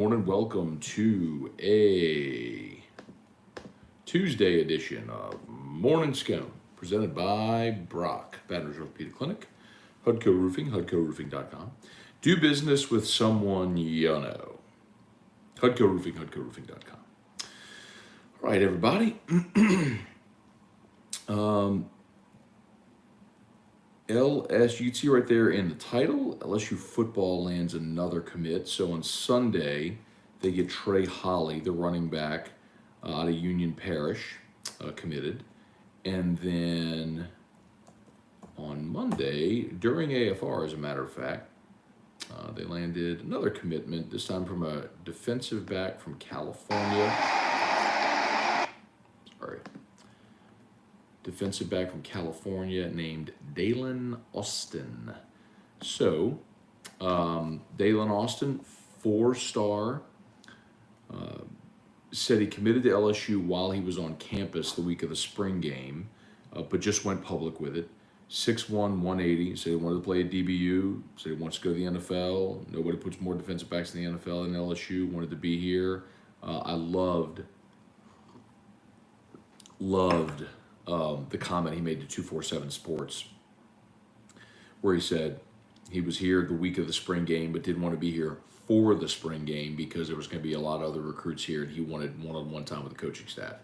Morning, welcome to a Tuesday edition of Morning Scone, presented by Brock, Baton Rouge Orthopedic Clinic, Hudco Roofing, HudcoRoofing.com. Do business with someone you know. Hudco Roofing, HudcoRoofing.com. All right, everybody. LSU, you see right there in the title, LSU football lands another commit. So on Sunday, they get Trey Holly, the running back out of Union Parish, committed. And then on Monday, during AFR, as a matter of fact, they landed another commitment, this time from a defensive back from California. Sorry. Defensive back from California named Dalen Austin. So, Dalen Austin, 4-star, said he committed to LSU while he was on campus the week of the spring game, but just went public with it. 6'1", 180, said he wanted to play at DBU, said he wants to go to the NFL. Nobody puts more defensive backs in the NFL than LSU, wanted to be here. I loved the comment he made to 247 Sports, where he said he was here the week of the spring game, but didn't want to be here for the spring game because there was going to be a lot of other recruits here, and he wanted one-on-one time with the coaching staff.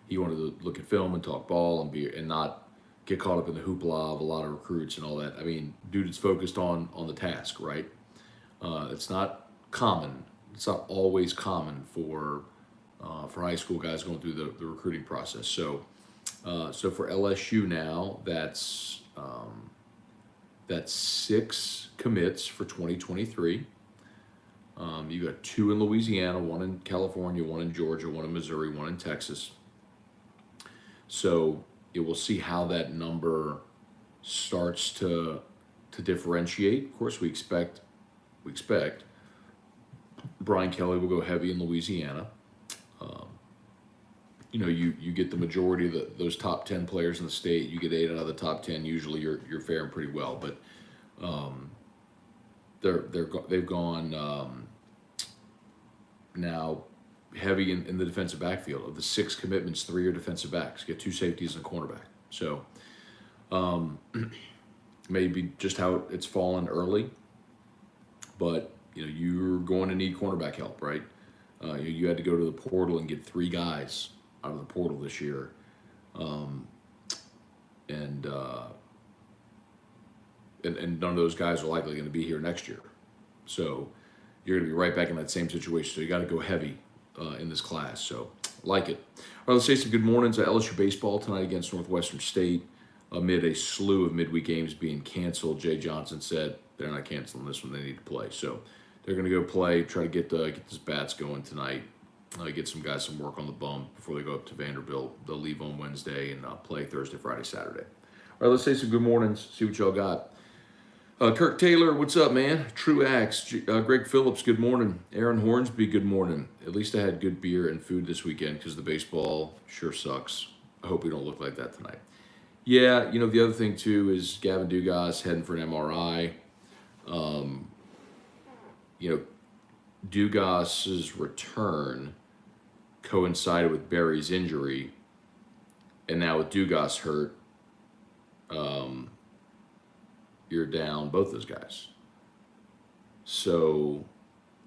He wanted to look at film and talk ball and not get caught up in the hoopla of a lot of recruits and all that. I mean, dude is focused on the task, right? It's not common. It's not always common for high school guys going through the recruiting process. So for LSU now, that's 6 commits for 2023. You got 2 in Louisiana, 1 in California, 1 in Georgia, 1 in Missouri, 1 in Texas. So we'll see how that number starts to differentiate. Of course, we expect Brian Kelly will go heavy in Louisiana. You get the majority of those top 10 players in the state. You get 8 out of the top 10. Usually, you're faring pretty well. But they've gone now heavy in the defensive backfield. Of the 6 commitments, 3 are defensive backs. Get 2 safeties and a cornerback. So maybe just how it's fallen early. But you're going to need cornerback help, right? You had to go to the portal and get 3 guys out of the portal this year, and none of those guys are likely going to be here next year. So you're going to be right back in that same situation. So you got to go heavy in this class. So like it. All right, let's say some good mornings. LSU baseball tonight against Northwestern State amid a slew of midweek games being canceled. Jay Johnson said they're not canceling this one. They need to play. So they're going to go play, try to get these bats going tonight. Get some guys some work on the bum before they go up to Vanderbilt. They'll leave on Wednesday and play Thursday, Friday, Saturday. All right, let's say some good mornings, see what y'all got. Kirk Taylor, what's up, man? True Acts. Greg Phillips, good morning. Aaron Hornsby, good morning. At least I had good beer and food this weekend because the baseball sure sucks. I hope we don't look like that tonight. Yeah, the other thing, too, is Gavin Dugas heading for an MRI. Dugas's return coincided with Barry's injury, and now with Dugas hurt, you're down both those guys. So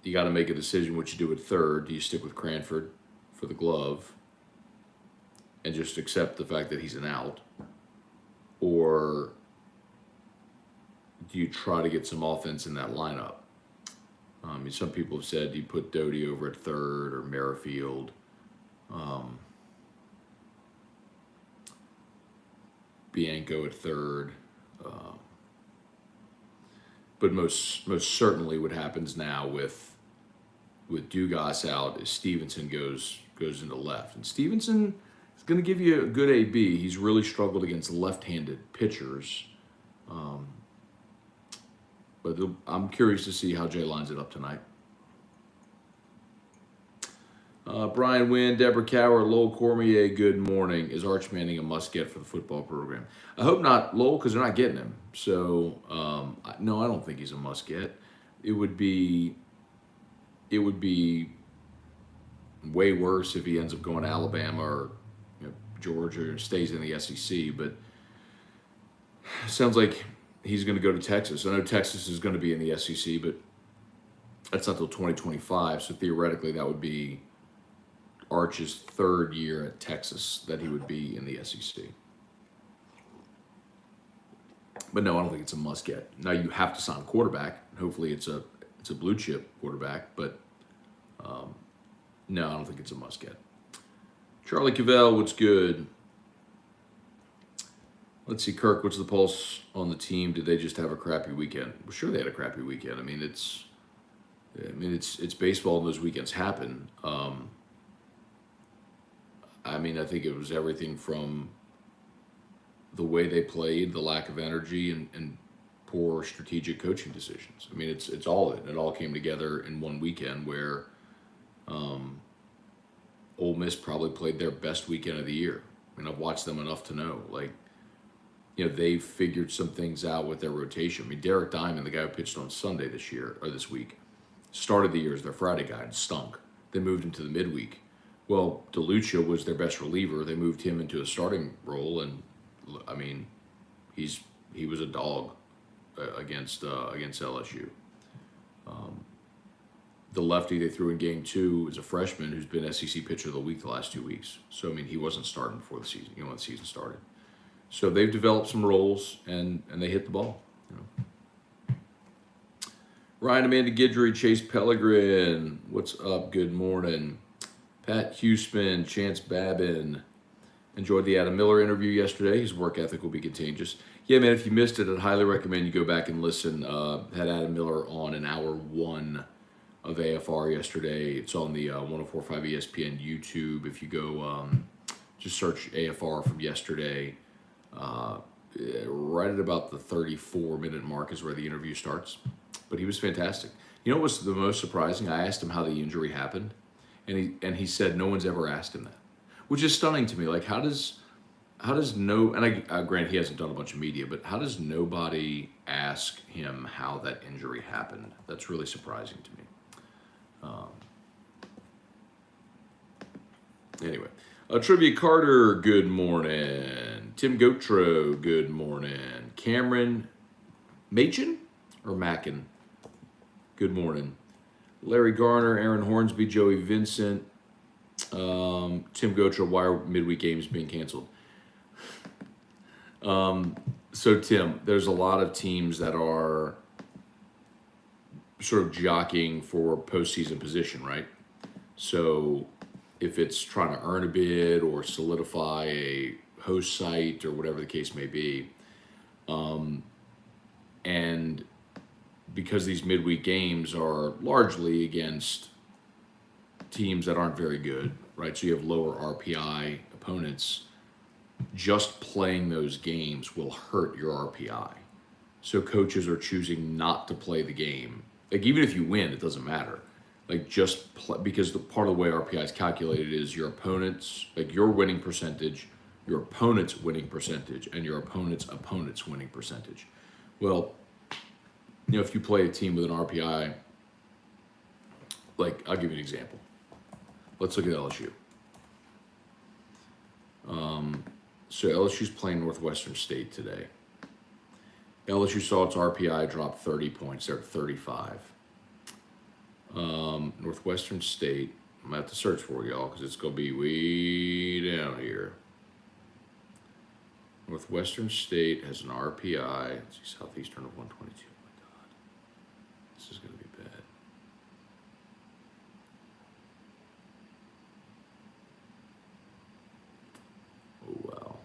you got to make a decision what you do at third. Do you stick with Cranford for the glove and just accept the fact that he's an out, or do you try to get some offense in that lineup? Some people have said, do you put Doty over at third or Merrifield? Bianco at third. But most certainly what happens now with Dugas out is Stevenson goes into left. And Stevenson is going to give you a good AB. He's really struggled against left-handed pitchers. But I'm curious to see how Jay lines it up tonight. Brian Wynn, Deborah Cower, Lowell Cormier, good morning. Is Arch Manning a must-get for the football program? I hope not, Lowell, because they're not getting him. So, no, I don't think he's a must-get. It would be it would be way worse if he ends up going to Alabama or Georgia or stays in the SEC. But it sounds like he's going to go to Texas. I know Texas is going to be in the SEC, but that's not till 2025. So theoretically, that would be Arch's third year at Texas that he would be in the SEC. But no, I don't think it's a must get. Now you have to sign a quarterback. Hopefully it's a blue chip quarterback, but no, I don't think it's a must get. Charlie Cavell, what's good? Let's see, Kirk, what's the pulse on the team? Did they just have a crappy weekend? Well, sure they had a crappy weekend. I mean, it's baseball and those weekends happen. I mean, I think it was everything from the way they played, the lack of energy, and poor strategic coaching decisions. I mean, it's all of it. It all came together in one weekend where Ole Miss probably played their best weekend of the year. I mean, I've watched them enough to know, they figured some things out with their rotation. I mean, Derek Diamond, the guy who pitched on Sunday this week, started the year as their Friday guy and stunk. They moved him to the midweek. Well, DeLucia was their best reliever. They moved him into a starting role, and I mean, he was a dog against LSU. The lefty they threw in game 2 is a freshman who's been SEC pitcher of the week the last 2 weeks. So I mean, he wasn't starting before the season. When the season started. So they've developed some roles and they hit the ball. Ryan, Amanda Guidry, Chase Pellegrin, what's up? Good morning. Pat Huseman, Chance Babin. Enjoyed the Adam Miller interview yesterday. His work ethic will be contagious. Yeah, man, if you missed it, I'd highly recommend you go back and listen. Had Adam Miller on in hour 1 of AFR yesterday. It's on the 104.5 ESPN YouTube. If you go just search AFR from yesterday, right at about the 34-minute mark is where the interview starts. But he was fantastic. You know what was the most surprising? I asked him how the injury happened, and he said no one's ever asked him that, which is stunning to me. Like, how does no, and I grant he hasn't done a bunch of media, but how does nobody ask him how that injury happened? That's really surprising to me. Anyway, Trivia Carter, good morning. Tim Gotro, good morning. Cameron Machin or Mackin, good morning. Larry Garner, Aaron Hornsby, Joey Vincent, Tim Gotro, why are midweek games being canceled? So Tim, there's a lot of teams that are sort of jockeying for postseason position, right? So if it's trying to earn a bid or solidify a host site or whatever the case may be, and because these midweek games are largely against teams that aren't very good, right? So you have lower RPI opponents. Just playing those games will hurt your RPI. So coaches are choosing not to play the game. Like, even if you win, it doesn't matter. Like, just play, because the part of the way RPI is calculated is your opponent's, like your winning percentage, your opponent's winning percentage, and your opponent's winning percentage. Well, if you play a team with an RPI, like, I'll give you an example. Let's look at LSU. So LSU's playing Northwestern State today. LSU saw its RPI drop 30 points. They're at 35. Northwestern State, I'm going to have to search for y'all because it's going to be way down here. Northwestern State has an RPI. Let's see, Southeastern of 122. Oh my God. This is going to be bad. Oh, wow.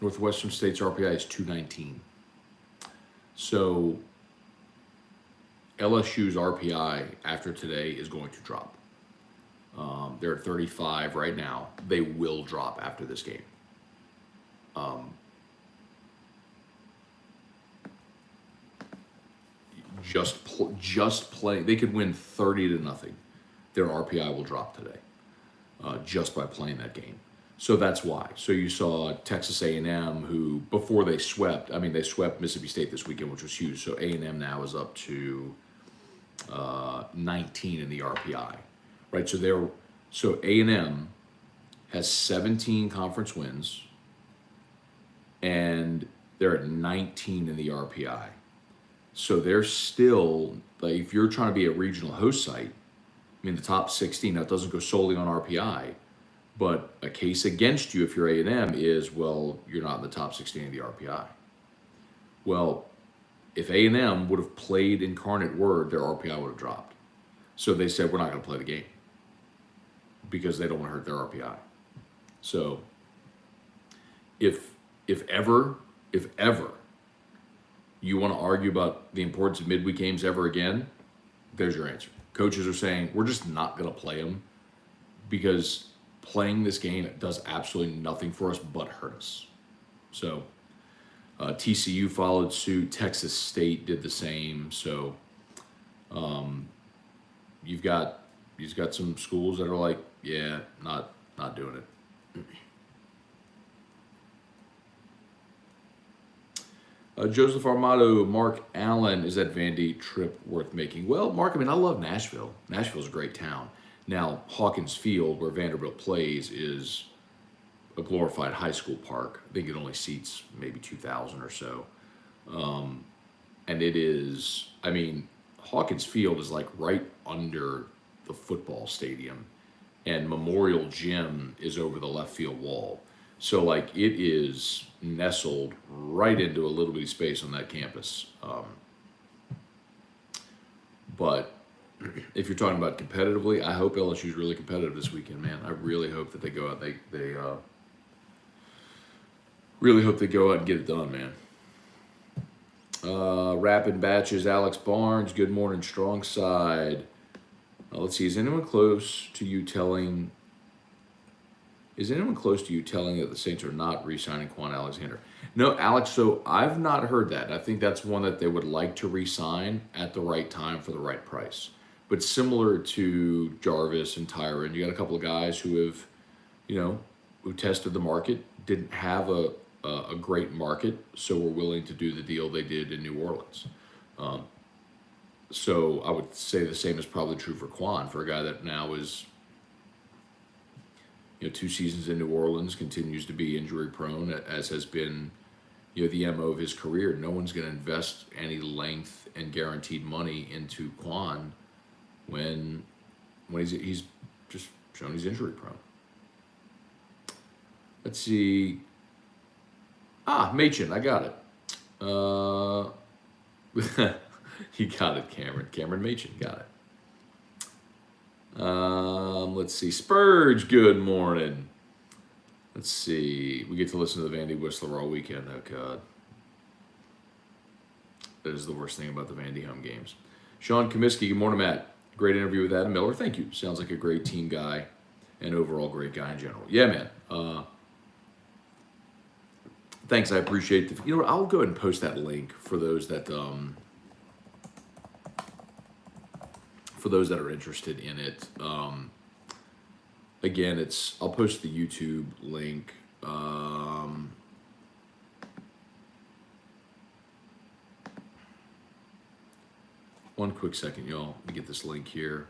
Northwestern State's RPI is 219. So LSU's RPI after today is going to drop. They're at 35 right now. They will drop after this game. Just play. They could win 30-0. Their RPI will drop today. just by playing that game. So that's why. So you saw Texas A&M, who before they swept, they swept Mississippi State this weekend, which was huge. So A&M now is up to 19 in the RPI, right? So A&M has 17 conference wins, and they're at 19 in the RPI. So they're still, like, if you're trying to be a regional host site, the top 16, now it doesn't go solely on RPI, but a case against you if you're A&M is, well, you're not in the top 16 of the RPI. Well, if A&M would have played Incarnate Word, their RPI would have dropped. So they said, we're not going to play the game because they don't want to hurt their RPI. So if ever you want to argue about the importance of midweek games ever again, there's your answer. Coaches are saying, we're just not going to play them because playing this game does absolutely nothing for us but hurt us. So TCU followed suit. Texas State did the same. So you've got some schools that are like, yeah, not doing it. Joseph Armato, Mark Allen, is that Vandy trip worth making? Well, Mark, I love Nashville. Nashville's a great town. Now, Hawkins Field, where Vanderbilt plays, is a glorified high school park. I think it only seats maybe 2,000 or so. And it is, Hawkins Field is like right under the football stadium, and Memorial Gym is over the left field wall. So, like, it is nestled right into a little bitty space on that campus. But if you're talking about competitively, I hope LSU's really competitive this weekend, man. I really hope that they go out. They really hope they go out and get it done, man. Rapid Batches, Alex Barnes, good morning, strong side. Let's see, is anyone close to you telling that the Saints are not re-signing Quan Alexander? No, Alex, so I've not heard that. I think that's one that they would like to re-sign at the right time for the right price. But similar to Jarvis and Tyron, you got a couple of guys who have, who tested the market, didn't have a great market, so were willing to do the deal they did in New Orleans. So I would say the same is probably true for Quan, for a guy that now is, 2 seasons in New Orleans, continues to be injury prone, as has been, the MO of his career. No one's going to invest any length and guaranteed money into Quan when he's just shown he's injury prone. Let's see. Machen, I got it. You got it, Cameron. Cameron Machen, got it. Let's see. Spurge, good morning. Let's see. We get to listen to the Vandy Whistler all weekend. Oh, God. That is the worst thing about the Vandy home games. Sean Comiskey, good morning, Matt. Great interview with Adam Miller. Thank you. Sounds like a great team guy and overall great guy in general. Yeah, man. Thanks. I appreciate the. You know what? I'll go ahead and post that link for those that are interested in it. Again, I'll post the YouTube link. One quick second, y'all. Let me get this link here.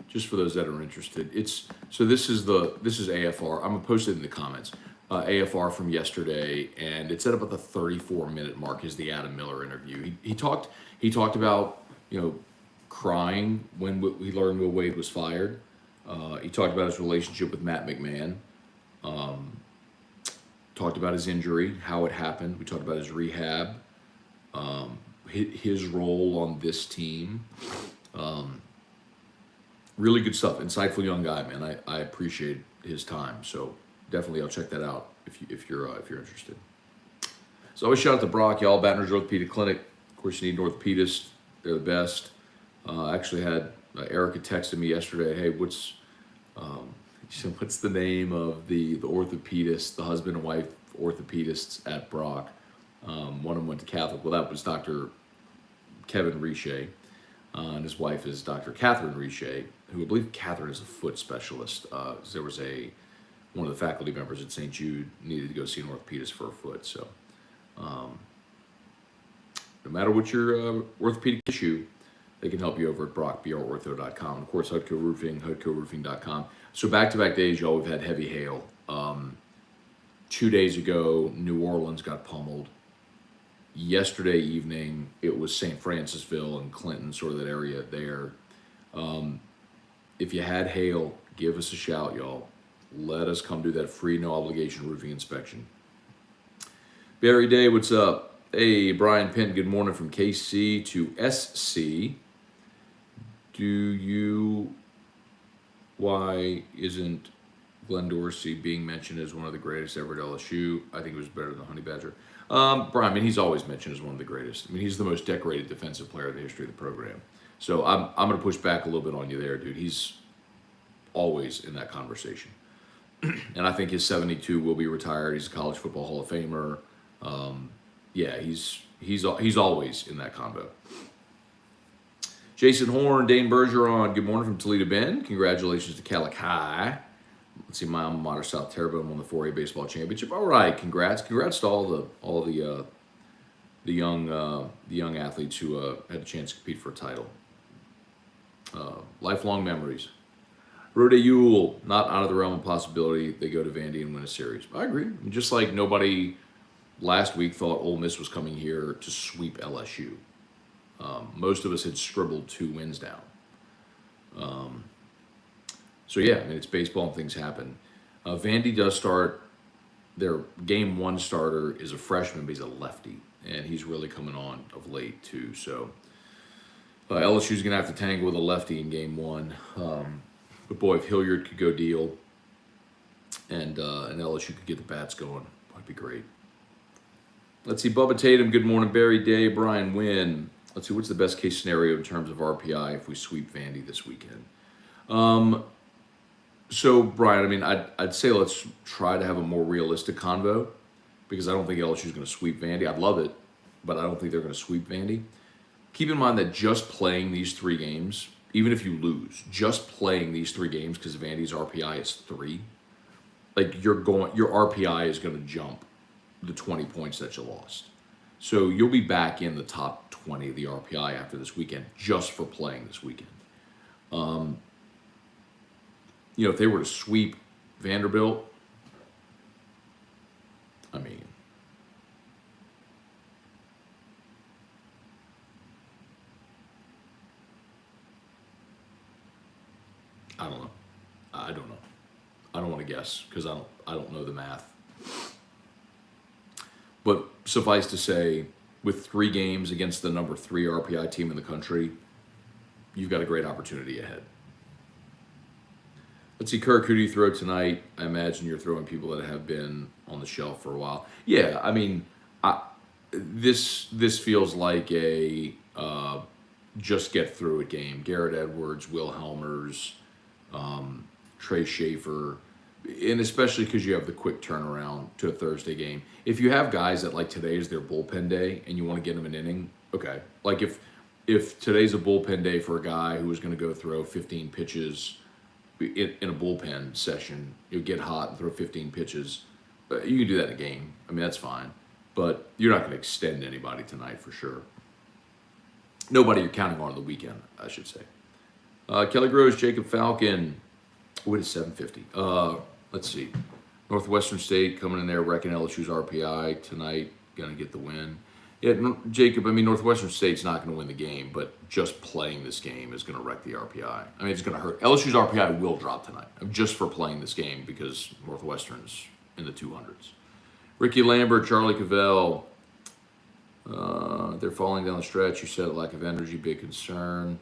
Just for those that are interested, this is AFR. I'm gonna post it in the comments. AFR from yesterday, and it's at about the 34-minute mark. Is the Adam Miller interview? He talked about crying when he learned Will Wade was fired. He talked about his relationship with Matt McMahon. Talked about his injury, how it happened. We talked about his rehab, his role on this team. Really good stuff. Insightful young guy, man. I appreciate his time. So definitely, I'll check that out if you're interested. So always shout out to Brock, y'all. Baton Rouge Orthopedic Clinic. Of course, you need an orthopedist. They're the best. I actually had Erica texted me yesterday. Hey, what's the name of the orthopedist, the husband and wife orthopedists at Brock? One of them went to Catholic. Well, that was Dr. Kevin Riche, and his wife is Dr. Catherine Riche, who I believe Catherine is a foot specialist. There was one of the faculty members at St. Jude needed to go see an orthopedist for her foot. So no matter what your orthopedic issue, they can help you over at brockbrortho.com. And of course, Hudco Roofing, hudcoroofing.com. So back-to-back days, y'all, we've had heavy hail. 2 days ago, New Orleans got pummeled. Yesterday evening, it was St. Francisville and Clinton, sort of that area there. If you had hail, give us a shout, y'all. Let us come do that free, no obligation roofing inspection. Barry Day, what's up? Hey, Brian Pint, good morning from KC to SC. Why isn't Glenn Dorsey being mentioned as one of the greatest ever at LSU? I think it was better than Honey Badger. Brian, I mean, he's always mentioned as one of the greatest. I mean, he's the most decorated defensive player in the history of the program. So I'm going to push back a little bit on you there, dude. He's always in that conversation. And I think his 72 will be retired. He's a college football Hall of Famer. Yeah, he's always in that combo. Jason Horn, Dane Bergeron, good morning from Toledo Bend. Congratulations to Calici. Let's see, my alma mater, South Terrebonne, won the 4A baseball championship. All right, congrats to all the young athletes who had a chance to compete for a title. Lifelong memories. Rode Yule, not out of the realm of possibility. They go to Vandy and win a series. I agree. Just like nobody last week thought Ole Miss was coming here to sweep LSU. Most of us had scribbled 2 wins down. So yeah, I mean, it's baseball and things happen. Vandy does start. Their game 1 starter is a freshman, but he's a lefty, and he's really coming on of late too. So LSU's gonna have to tangle with a lefty in game 1. But boy, if Hilliard could go deal, and LSU could get the bats going, that'd be great. Let's see, Bubba Tatum, good morning. Barry Day, Brian Wynn. Let's see, what's the best case scenario in terms of RPI if we sweep Vandy this weekend? So, Brian, I mean, I'd say let's try to have a more realistic convo, because I don't think LSU's going to sweep Vandy. I'd love it, but I don't think they're going to sweep Vandy. Keep in mind that just playing these 3 games, even if you lose, just playing these 3 games, because Vandy's RPI is 3, like your RPI is going to jump the 20 points that you lost. So you'll be back in the top 20 of the RPI after this weekend just for playing this weekend. If they were to sweep Vanderbilt, I mean, I don't know. I don't know. I don't want to guess because I don't know the math. But suffice to say, with 3 games against the number 3 RPI team in the country, you've got a great opportunity ahead. Let's see, Kirk, who do you throw tonight? I imagine you're throwing people that have been on the shelf for a while. Yeah, I mean, this feels like a just get through it game. Garrett Edwards, Will Helmers, Trey Schaefer, and especially because you have the quick turnaround to a Thursday game. If you have guys that like today is their bullpen day and you want to get them an inning, okay. Like if today's a bullpen day for a guy who is going to go throw 15 pitches in a bullpen session, you'll get hot and throw 15 pitches. You can do that in a game. I mean, that's fine. But you're not going to extend anybody tonight for sure. Nobody you're counting on the weekend, I should say. Kelly Groves, Jacob Falcon. What is 750? Let's see. Northwestern State coming in there, wrecking LSU's RPI tonight. Going to get the win. Yeah, Jacob, I mean, Northwestern State's not going to win the game, but just playing this game is going to wreck the RPI. I mean, it's going to hurt. LSU's RPI will drop tonight just for playing this game because Northwestern's in the 200s. Ricky Lambert, Charlie Cavell. They're falling down the stretch. You said lack of energy, big concern.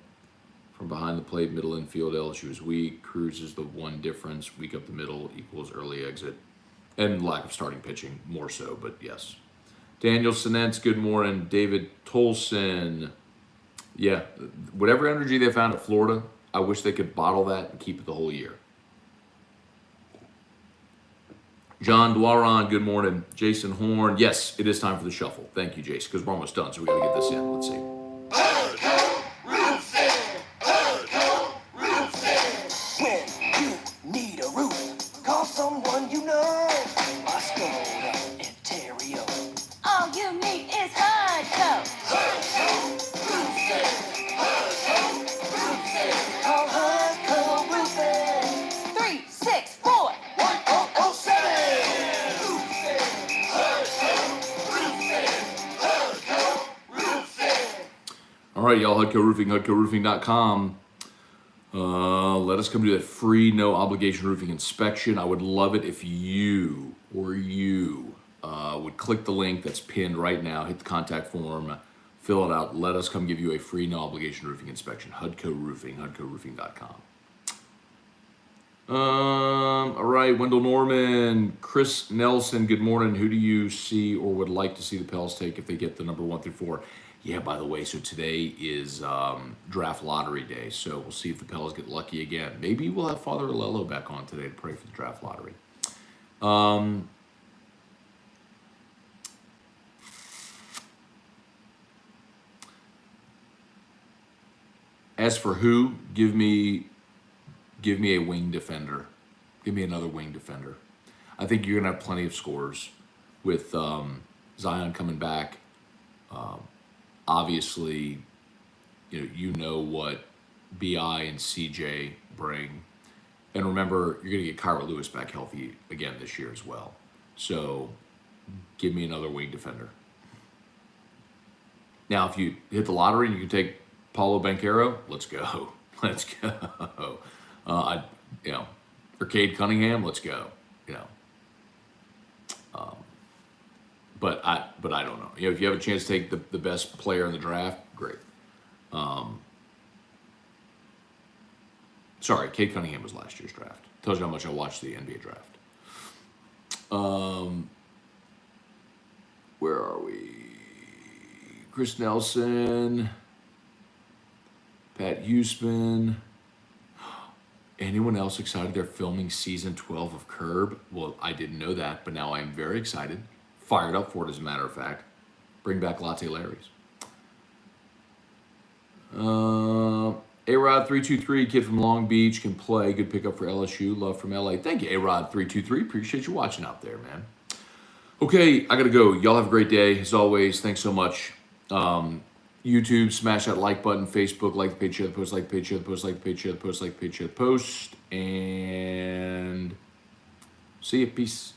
From behind the plate, middle infield, LSU is weak. Cruz is the one difference. Weak up the middle equals early exit. And lack of starting pitching, more so, but yes. Daniel Sinentz, good morning. David Tolson. Yeah, whatever energy they found at Florida, I wish they could bottle that and keep it the whole year. John Dwaron, good morning. Jason Horn, yes, it is time for the shuffle. Thank you, Jason, because we're almost done, so we got to get this in. Let's see. When you need a roof, call someone you know. Scone, Ontario. All you need is Hudco. Call Hudco Roofing. 364. 1007. All right, y'all, Hudco Roofing, HudcoRoofing.com. Let us come do that free, no obligation roofing inspection. I would love it if you would click the link that's pinned right now, hit the contact form, fill it out. Let us come give you a free, no obligation roofing inspection. Hudco Roofing, HudcoRoofing.com. All right, Wendell Norman, Chris Nelson, good morning. Who do you see or would like to see the Pels take if they get the number 1 through 4? Yeah, by the way, so today is draft lottery day, so we'll see if the Pels get lucky again. Maybe we'll have Father Alelo back on today to pray for the draft lottery. As for who, give me a wing defender. Give me another wing defender. I think you're going to have plenty of scores with Zion coming back. Obviously, you know what BI and CJ bring. And remember, you're going to get Kyra Lewis back healthy again this year as well. So give me another wing defender. Now, if you hit the lottery and you can take Paulo Banchero, let's go. Let's go. Or Cade Cunningham, let's go. But I don't know. If you have a chance to take the best player in the draft, great. Sorry, Cade Cunningham was last year's draft. Tells you how much I watched the NBA draft. Where are we? Chris Nelson, Pat Huseman. Anyone else excited they're filming season 12 of Curb? Well, I didn't know that, but now I am very excited. Fired up for it, as a matter of fact. Bring back Latte Larry's. A-Rod323, kid from Long Beach, can play. Good pickup for LSU. Love from LA. Thank you, A-Rod323. Appreciate you watching out there, man. Okay, I got to go. Y'all have a great day. As always, thanks so much. YouTube, smash that like button. Facebook, like the page, share the post, like the page, share the post, like the page, share the post, like the page, share the post. And see you. Peace.